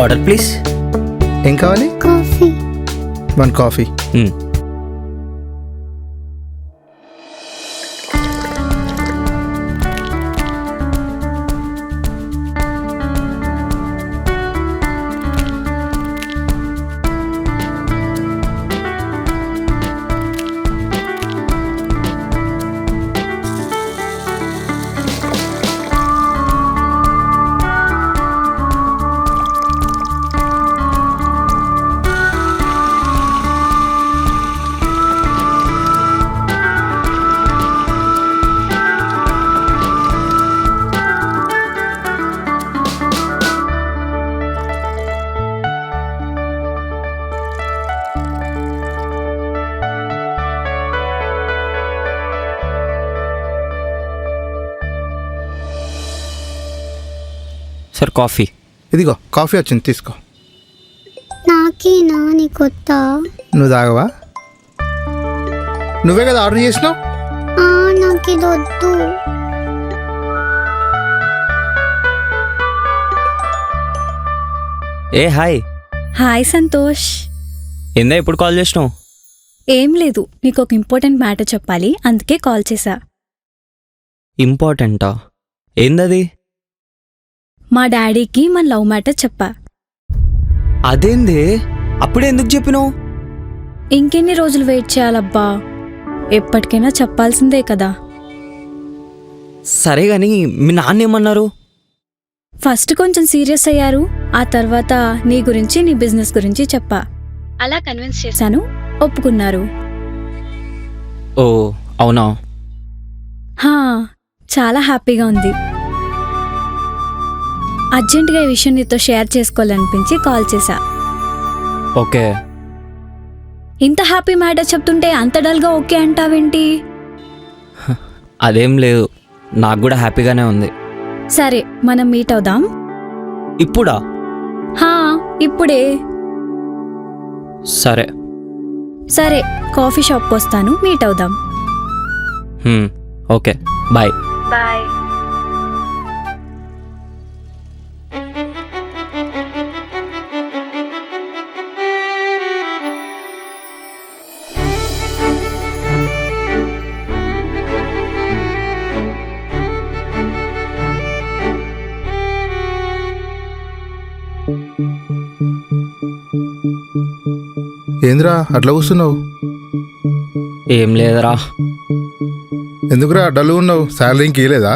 Order please. ఏం కావాలి? Coffee. 1 coffee. Sir coffee. ఇదిగో కాఫీ వచ్చింది, తీసుకో. నాకేనా నీకొత్తా? నువ్వు తాగవా? నువ్వే కదా ఆర్డర్ చేసినావు. నాకు ఇది వద్దు. ఏ హాయ్. హాయ్ సంతోష్. ఏందా ఇప్పుడు కాల్ చేసినావు? ఏం లేదు, నీకు ఒక ఇంపార్టెంట్ మ్యాటర్ చెప్పాలి, అందుకే కాల్ చేశా. ఇంపార్టెంటా? ఏందది? మా డాడీకి మన లవ్ మ్యాటర్ చెప్పా. అదేంది? అప్పుడే ఎందుకు చెప్పినావు? ఇంకెన్ని రోజులు వెయిట్ చేయాలబ్బా, ఎప్పటికైనా చెప్పాల్సిందే కదా. సరే గాని మీ నాన్న ఏమన్నారు? ఫస్ట్ కొంచెం సీరియస్ అయ్యారు, ఆ తర్వాత నీ గురించి నీ బిజినెస్ గురించి చెప్పా. అలా కన్విన్స్ చేశాను, ఒప్పుకున్నారు. ఓ అవునా? హా, చాలా హ్యాపీగా ఉంది. అర్జెంటుగా ఈ విషయం నీతో షేర్ చేసుకోవాలనిపించి కాల్ చేశా. ఓకే. ఇంత హ్యాపీ మ్యాటర్ చెప్తుంటే అంత డల్గా ఓకే అంటావేంటి? అదేం లేదు, నాకు కూడా హ్యాపీగానే ఉంది. సరే, మనం మీట్ అవుదాం. ఇప్పుడా? హా, ఇప్పుడే. సరే సరే, కాఫీ షాప్కి వస్తాను, మీట్ అవుదాం. Okay, bye. బాయ్. ఏంద్రా అట్లా కూర్చున్నావు? ఏం లేదురా. ఎందుకురా డల్లు ఉన్నావు? శాలరీ ఇంక ఇవ్వలేదా?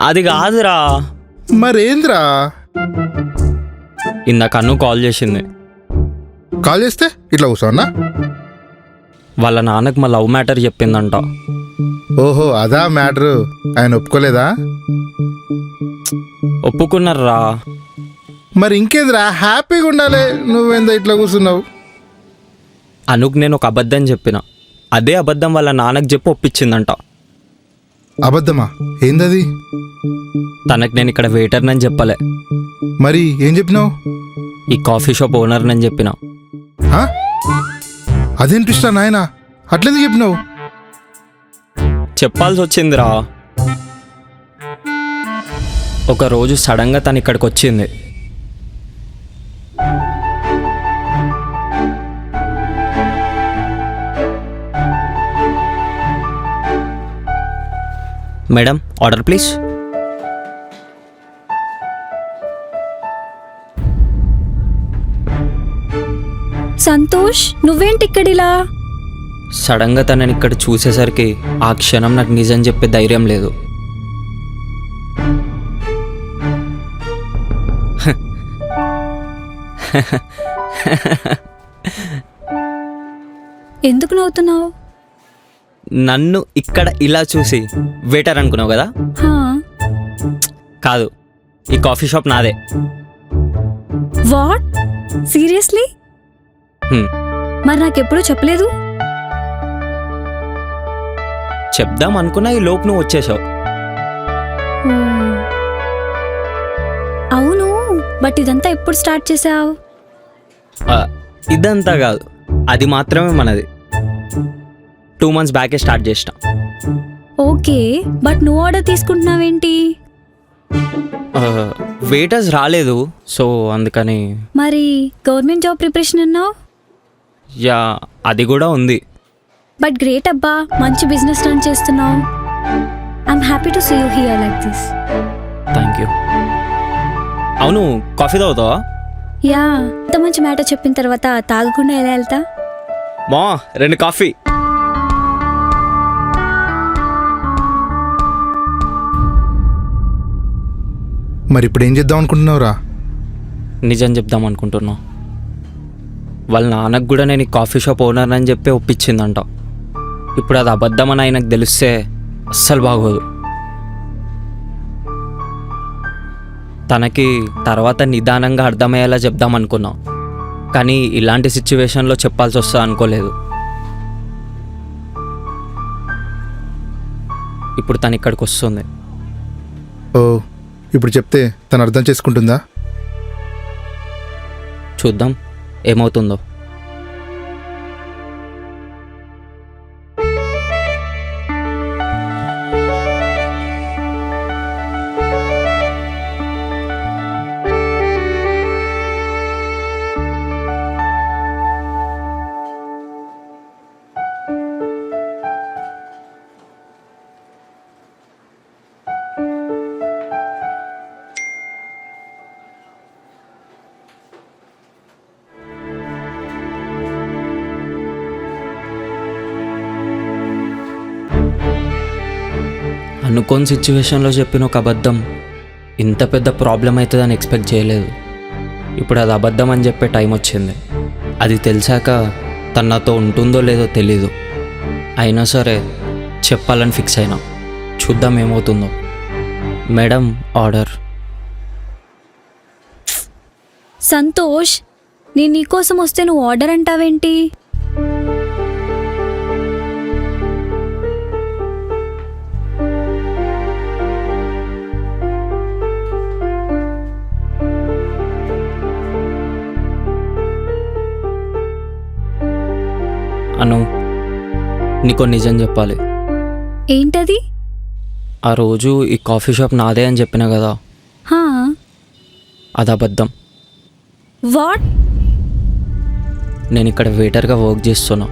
అది కాదురా. మరేంద్రా? ఇందాక అన్ను కాల్ చేసింది. కాల్ చేస్తే ఇట్లా కూర్చోన్నా? వాళ్ళ నాన్నకు మా లవ్ మ్యాటర్ చెప్పిందంట. ఓహో, అదా మ్యాటరు. ఆయన ఒప్పుకోలేదా? ఒప్పుకున్నారా? మరి ఇంకేంద్రా, హ్యాపీగా ఉండాలి. నువ్వేందా ఇట్లా కూర్చున్నావు? అనుకు నేను ఒక అబద్ధం చెప్పిన, అదే అబద్ధం వాళ్ళ నాన్నకు చెప్పి ఒప్పించిందంట. అబద్ధమా? ఏందది? తనకు నేను ఇక్కడ వెయిటర్నని చెప్పలే, మరి ఏం చెప్పినావు? ఈ కాఫీ షాప్ ఓనర్నని చెప్పిన. అదేం పిస్తా నాయనా, అట్లెందుకు చెప్పినావు? చెప్పాల్సి వచ్చిందిరా. ఒకరోజు సడన్గా తను ఇక్కడికి వచ్చింది. Madam, order please. సంతోష్, నువ్వేంటి ఇక్కడిలా? సడన్గా తనని ఇక్కడ చూసేసరికి ఆ క్షణం నాకు నిజం చెప్పే ధైర్యం లేదు. ఎందుకు నవ్వుతున్నావు? నన్ను ఇక్కడ ఇలా చూసి వెయిటర్ అనుకున్నావు కదా? కాదు, ఈ కాఫీ షాప్ నాదే. వాట్? సీరియస్లీ? మరి నాకెప్పుడు చెప్పలేదు? చెప్దాం అనుకున్నా, ఈ లోపు నువ్వు వచ్చేసావు. అవును, బట్ ఇదంతా ఎప్పుడు స్టార్ట్ చేసావు? ఇదంతా కాదు, అది మాత్రమే మనది. 2 months బ్యాకే స్టార్ట్ చేసిన. ఓకే, బట్ నువ్వు ఆర్డర్ తీసుకుంటున్నావేంటి? వెయిటర్స్ రాలేదు, సో అందుకని. మరి గవర్నమెంట్ జాబ్ ప్రిపరేషన్ అన్నావు. యా, అది కూడా ఉంది. బట్ గ్రేట్ అబ్బా, మంచి బిజినెస్ రన్ చేస్తున్నావు. I'm happy to see you here like this. Thank you. అవును, కాఫీ తాగుతావా? యా, ఇంత మంచి మ్యాటర్ చెప్పిన తర్వాత తాగకుండా ఎలా వెళ్తా? మా 2 కాఫీ. మరి ఇప్పుడు ఏం చేద్దాం అనుకుంటున్నావురా? నిజం చెప్దాం అనుకుంటున్నా. వాళ్ళ నాన్నకు కూడా నేను ఈ కాఫీ షాప్ ఓనర్ అని చెప్పి ఒప్పించిందంట. ఇప్పుడు అది అబద్ధమని ఆయనకు తెలిస్తే అస్సలు బాగోదు. తనకి తర్వాత నిదానంగా అర్థమయ్యేలా చెప్దాం అనుకున్నా, కానీ ఇలాంటి సిచ్యువేషన్లో చెప్పాల్సి వస్తా అనుకోలేదు. ఇప్పుడు తను ఇక్కడికి వస్తుంది. ఓ, ఇప్పుడు చెప్తే తను అర్థం చేసుకుంటుందా? చూద్దాం ఏమవుతుందో. అనుకోని సిచ్యువేషన్లో చెప్పిన ఒక అబద్ధం ఇంత పెద్ద ప్రాబ్లం అవుతుందని ఎక్స్పెక్ట్ చేయలేదు. ఇప్పుడు అది అబద్ధం అని చెప్పే టైం వచ్చింది. అది తెలిసాక తను నాతో ఉంటుందో లేదో తెలీదు. అయినా సరే చెప్పాలని ఫిక్స్ అయినా. చూద్దాం ఏమవుతుందో. Madam, order. సంతోష్, నేను నీకోసం వస్తే నువ్వు ఆర్డర్ అంటావేంటి? అను, నీకో నిజం చెప్పాలి. ఏంటది? ఆ రోజు ఈ కాఫీ షాప్ నాదే అని చెప్పిన కదా, హా, అది అబద్ధం. వాట్? నేను ఇక్కడ వెయిటర్గా వర్క్ చేస్తున్నా.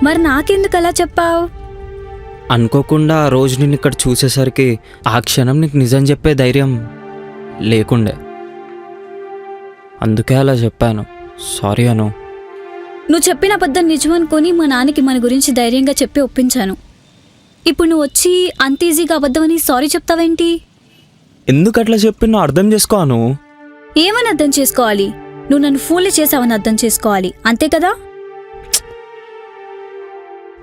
మరి నాకెందుకు అలా చెప్పావు? అనుకోకుండా ఆ రోజు నేను ఇక్కడ చూసేసరికి ఆ క్షణం నీకు నిజం చెప్పే ధైర్యం లేకుండే. అందుకే అలా చెప్పాను. సారీ అను. నువ్వు చెప్పిన అబద్ధం నిజం అనుకొని మా నాన్నకి మన గురించి ధైర్యంగా చెప్పి ఒప్పించాను. ఇప్పుడు నువ్వు వచ్చి అంత ఈజీగా అబద్ధమని సారీ చెప్తావేంటి? ఎందుకు అట్లా చెప్పినా అర్థం చేసుకోను. ఏమని అర్థం చేసుకోవాలి? నువ్వు నన్ను ఫూల్ చేసావని అర్థం చేసుకోవాలి, అంతే కదా?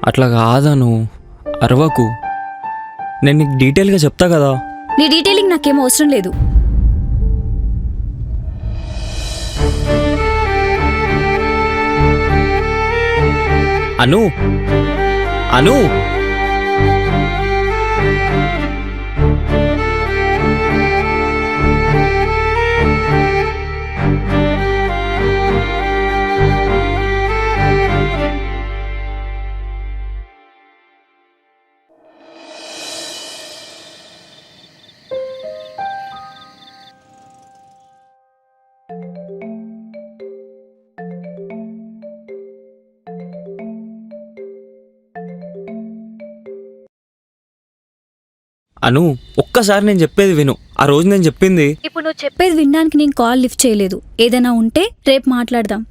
అట్లా కాదను, అరవకు. నేను నీకు డీటెయిల్గా చెప్తా కదా. నీ డీటెయిలింగ్ నాకేం అవసరం లేదు. అను, అను, అను, ఒక్కసారి నేను చెప్పేది విను. ఆ రోజు నేను చెప్పింది. ఇప్పుడు నువ్వు చెప్పేది వినడానికి నేను కాల్ లిఫ్ట్ చేయలేదు. ఏదైనా ఉంటే రేపు మాట్లాడదాం.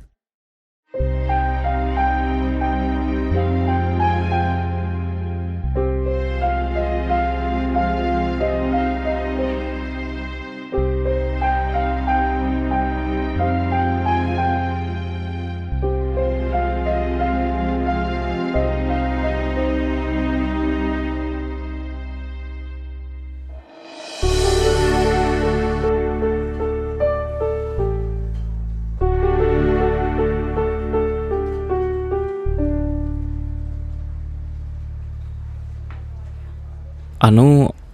అను,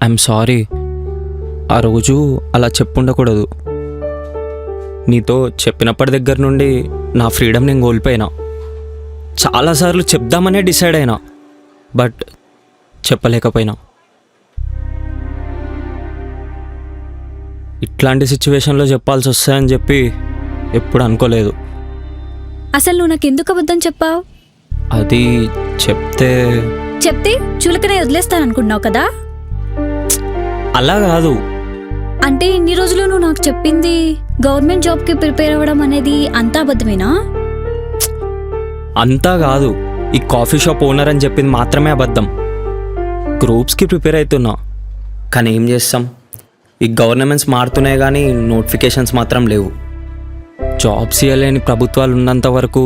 ఐఎమ్ సారీ. ఆ రోజు అలా చెప్పుండకూడదు. నీతో చెప్పినప్పటి దగ్గర నుండి నా ఫ్రీడమ్ నేను కోల్పోయినా. చాలాసార్లు చెప్దామనే డిసైడ్ అయినా, బట్ చెప్పలేకపోయినా. ఇట్లాంటి సిచ్యువేషన్లో చెప్పాల్సి వస్తాయని చెప్పి ఎప్పుడు అనుకోలేదు. అసలు నువ్వు నాకు ఎందుకు అబద్ధం చెప్పావు? అది చెప్తే చులకనే వదిలేస్తాననుకున్నావు కదా. అలా కాదు. అంటే ఇన్ని రోజులు నువ్వు నాకు చెప్పింది గవర్నమెంట్ జాబ్కి ప్రిపేర్ అవ్వడం అనేది అంతా అబద్ధమేనా? అంతా కాదు, ఈ కాఫీ షాప్ ఓనర్ అని చెప్పింది మాత్రమే అబద్ధం. గ్రూప్స్కి ప్రిపేర్ అవుతున్నా, కానీ ఏం చేస్తాం, ఈ గవర్నమెంట్స్ మారుతున్నాయి కానీ నోటిఫికేషన్స్ మాత్రం లేవు. జాబ్స్ ఇవ్వలేని ప్రభుత్వాలు ఉన్నంత వరకు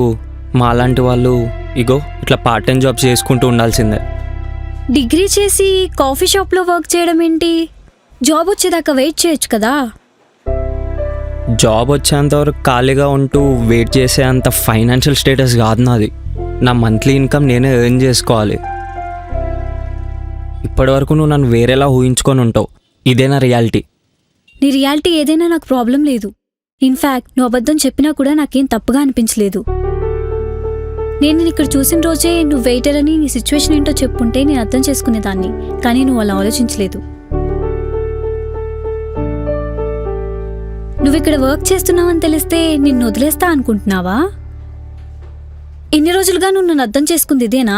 మాలాంటి వాళ్ళు ఇగో ఇట్లా పార్ట్ టైం జాబ్స్ చేసుకుంటూ ఉండాల్సిందే. డిగ్రీ చేసి కాఫీ షాప్లో వర్క్ చేయడం ఏంటి? జాబ్ వచ్చేదాకా వెయిట్ చేయొచ్చు కదా. జాబ్ వచ్చేంతవరకు ఖాళీగా ఉంటూ వెయిట్ చేసే అంత ఫైనాన్షియల్ స్టేటస్ కాదు నాది. నా మంత్లీ ఇన్కమ్ నేనే ఎర్న్ చేసుకోవాలి. ఇప్పటివరకు నువ్వు నన్ను వేరేలా ఊహించుకొని ఉంటావు, ఇదే నా రియాలిటీ. నీ రియాలిటీ ఏదైనా నాకు ప్రాబ్లం లేదు. ఇన్ఫ్యాక్ట్ నువ్వు అబద్ధం చెప్పినా కూడా నాకేం తప్పుగా అనిపించలేదు. నేను ఇక్కడ చూసిన రోజే నువ్వు వెయిటర్ అని నీ సిచ్యువేషన్ ఏంటో చెప్పుంటే నేను అర్థం చేసుకునేదాన్ని, కానీ నువ్వు అలా ఆలోచించలేదు. నువ్వు ఇక్కడ వర్క్ చేస్తున్నావని తెలిస్తే నిన్ను వదిలేస్తా అనుకుంటున్నావా? ఇన్ని రోజులుగా నువ్వు నన్ను అర్థం చేసుకుంది ఇదేనా?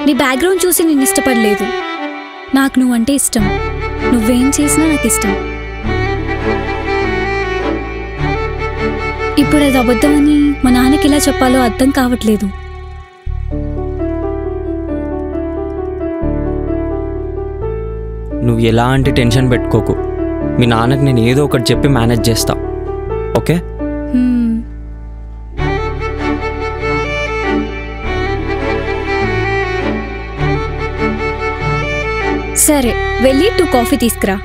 నీ బ్యాక్గ్రౌండ్ చూసి నేను ఇష్టపడలేదు. నాకు నువ్వంటే ఇష్టం. నువ్వేం చేసినా నాకు ఇష్టం. ఇప్పుడు అది అబద్ధమని మా నాన్నకి ఎలా చెప్పాలో అర్థం కావట్లేదు. నువ్వు ఎలాంటి టెన్షన్ పెట్టుకోకు. మీ నాన్నకి నేను ఏదో ఒకటి చెప్పి మేనేజ్ చేస్తా, ఓకే? సరే, వెళ్ళి 2 కాఫీ తీసుకురా.